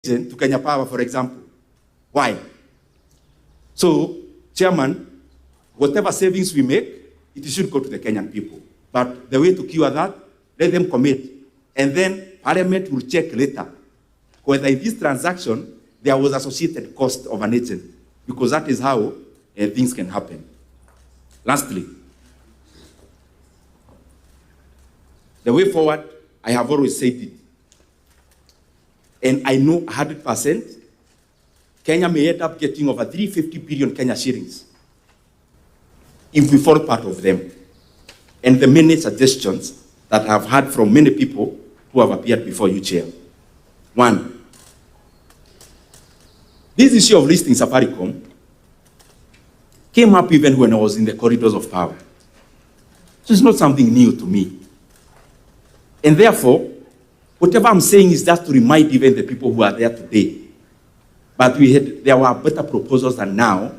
to Kenya Power, for example. Why? So, Chairman, whatever savings we make, it should go to the Kenyan people. But the way to cure that, let them commit. And then Parliament will check later whether in this transaction there was associated cost of an agent, because that is how things can happen. Lastly, the way forward, I have always said it, and I know 100%, Kenya may end up getting over 350 billion Kenya shillings if we follow part of them. And the many suggestions that I've heard from many people who have appeared before you, Chair. One, this issue of listing Safaricom came up even when I was in the corridors of power. So it's not something new to me. And therefore, whatever I'm saying is just to remind even the people who are there today. But there were better proposals than now.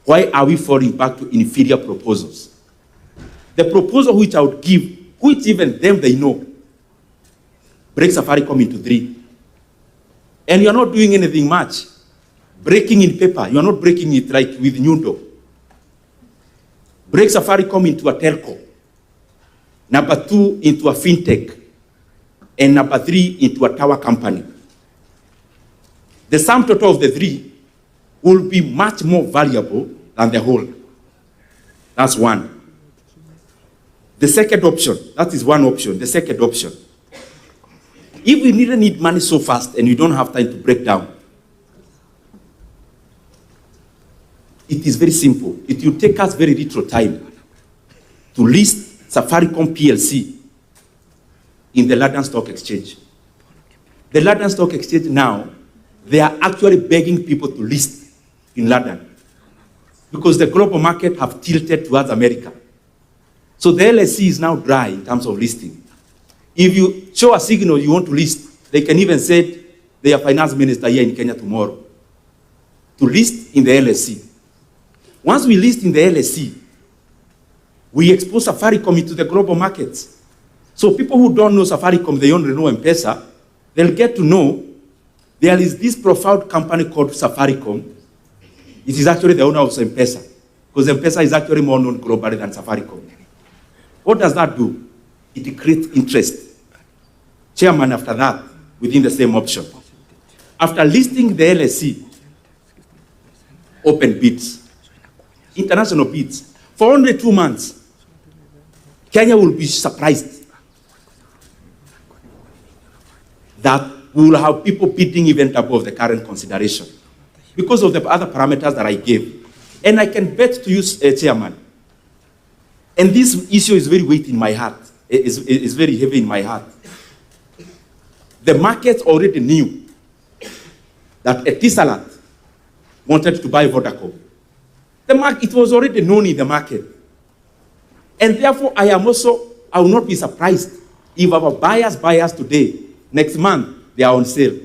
Why are we falling back to inferior proposals? The proposal which I would give, which even them they know, break Safaricom into 3. And you're not doing anything much. Breaking in paper, you're not breaking it like with Nyoro. Break Safaricom into a telco. Number 2, into a fintech. And number 3, into a tower company. The sum total of the 3 will be much more valuable than the whole. That's one. The second option, that is one option. The second option, if we really need money so fast and you don't have time to break down, it is very simple. It will take us very little time to list Safaricom PLC in the London Stock Exchange. The London Stock Exchange now, they are actually begging people to list in London because the global market have tilted towards America. So the LSE is now dry in terms of listing. If you show a signal you want to list, they can even send their finance minister here in Kenya tomorrow to list in the LSE. Once we list in the LSE, we expose Safaricom into the global markets. So people who don't know Safaricom, they only know M-Pesa, they'll get to know there is this profound company called Safaricom. It is actually the owner of M-Pesa, because M-Pesa is actually more known globally than Safaricom. What does that do? It creates interest. Chairman, after that, within the same option. After listing the LSE, open bids, international bids, for only 2 months, Kenya will be surprised that we will have people bidding even above the current consideration because of the other parameters that I gave. And I can bet to you, Chairman, and this issue is very weighty in my heart, is very heavy in my heart. The market already knew that Etisalat wanted to buy Vodacom. It was already known in the market. And therefore, I will not be surprised if our buyers today, next month, they are on sale.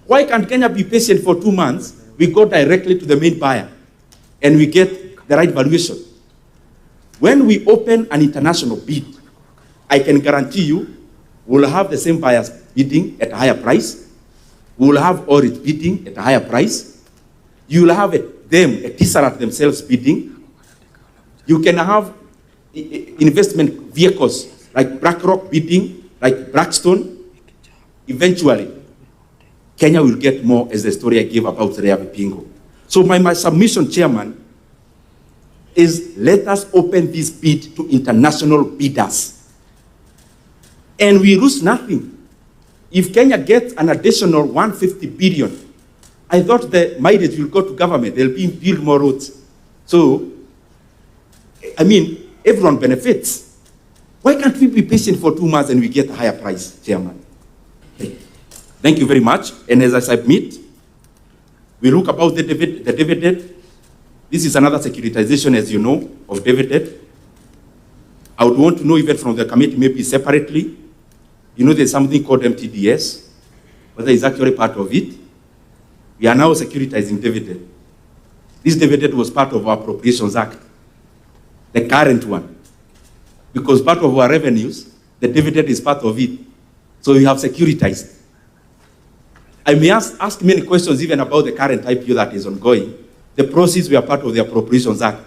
Why can't Kenya be patient for 2 months? We go directly to the main buyer and we get the right valuation. When we open an international bid, I can guarantee you we'll have the same buyers bidding at a higher price. We'll have Orit bidding at a higher price. You'll have them, Etisalat themselves bidding. You can have investment vehicles like BlackRock bidding, like Blackstone. Eventually, Kenya will get more, as the story I gave about Rea Vipingo. So my submission, Chairman, is let us open this bid to international bidders. And we lose nothing. If Kenya gets an additional 150 billion, I thought the mileage will go to government. They'll build more roads. So, I mean, everyone benefits. Why can't we be patient for 2 months and we get a higher price, Chairman? Thank you very much. And as I submit, we look about the dividend. This is another securitization, as you know, of dividend. I would want to know even from the committee, maybe separately. You know, there's something called MTDS, whether it's actually part of it. We are now securitizing dividend. This dividend was part of our Appropriations Act, the current one. Because part of our revenues, the dividend is part of it. So we have securitized. I may ask many questions even about the current IPO that is ongoing. The proceeds were part of the Appropriations Act.